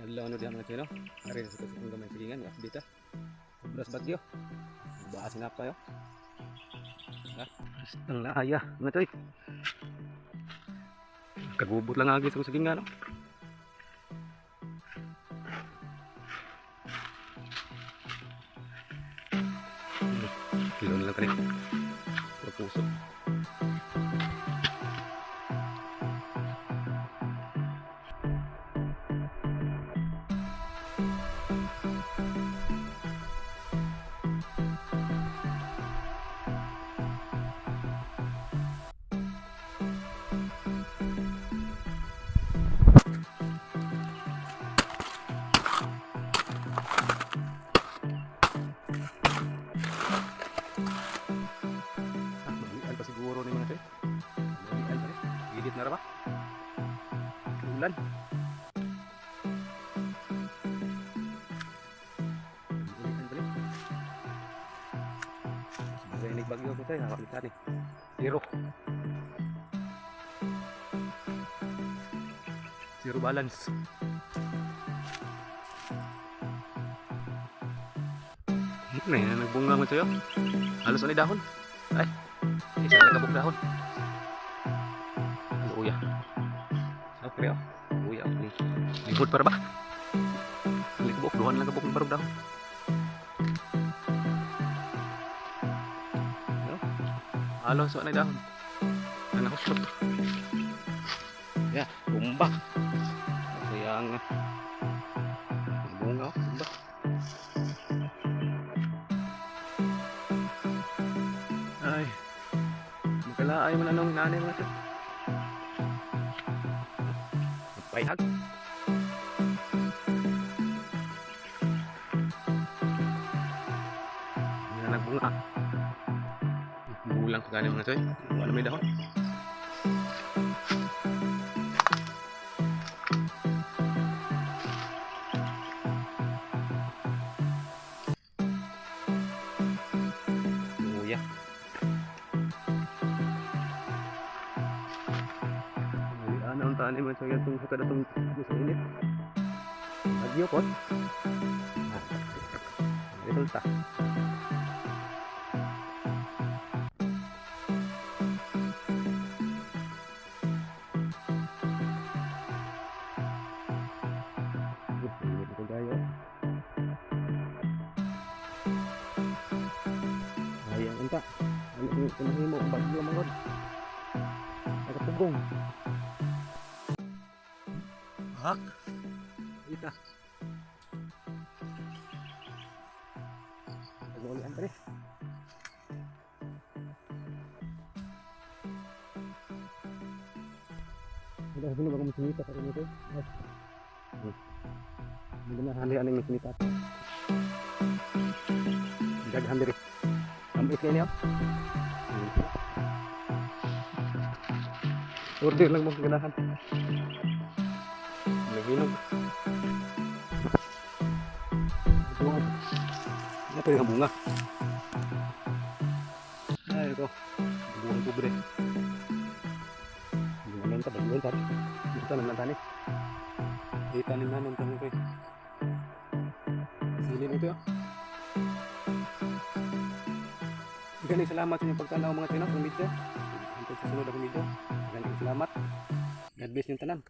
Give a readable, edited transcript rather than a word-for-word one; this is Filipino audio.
Adlaw ano diha mga chino. Ari sa kung gamay sigingan wa dita. Sobras bagyo. Baas na pa yo. Ha? Ang laaya mga toy. Kagubot lang agi sa sigingan no. Kilo lang kani. Puso. Siguro ni mga toy. Gidit na ra ba? Ulan. Sebagai bagyo ko tayo, hawak kita nih. Zero balance. Nih, nagbunga mo tayo. Halos ulit dahon. Ay. Isa na kabog dahon. Luya. So, kaya. Luya. Lihod para ba? Likubok. Duhan lang kabog ng barog dahon. Halos na dahon. Anak ko shot. Ya, tumba. Sayang. Bunga, tumba. Ay. Magkalaay mo na nung nanay mo ito. Magpayhag. Hindi na nagbunga. Bulang kagani mga toy. Wala may dahon. Luya. Mulian ang tanim mga toy itong sa kadatong sa init. Bagyo kot. Resulta. Sayang unta. Ano yung pinahimo ang bagyo mga god. Nakapugong. Hak. Ita. Nagulian pa rin. Udah sini bago masinita sa rin ito. Hindi na hali-hali masinita. Daghan diri. Ambis kayo niyo? Order lang mo ganahan. Naginog. Ito yung bunga. Ay, ito. Bunga kubre. Bunga nanta, bagulan tari. Ito naman tani. Itanim na nung tanong ko eh. Silin ito yun. Ganun salamat sa inyong pagtanaw mga chino sa video. Hantod sa sunod akong video. Ganun salamat. God bless yung tanan.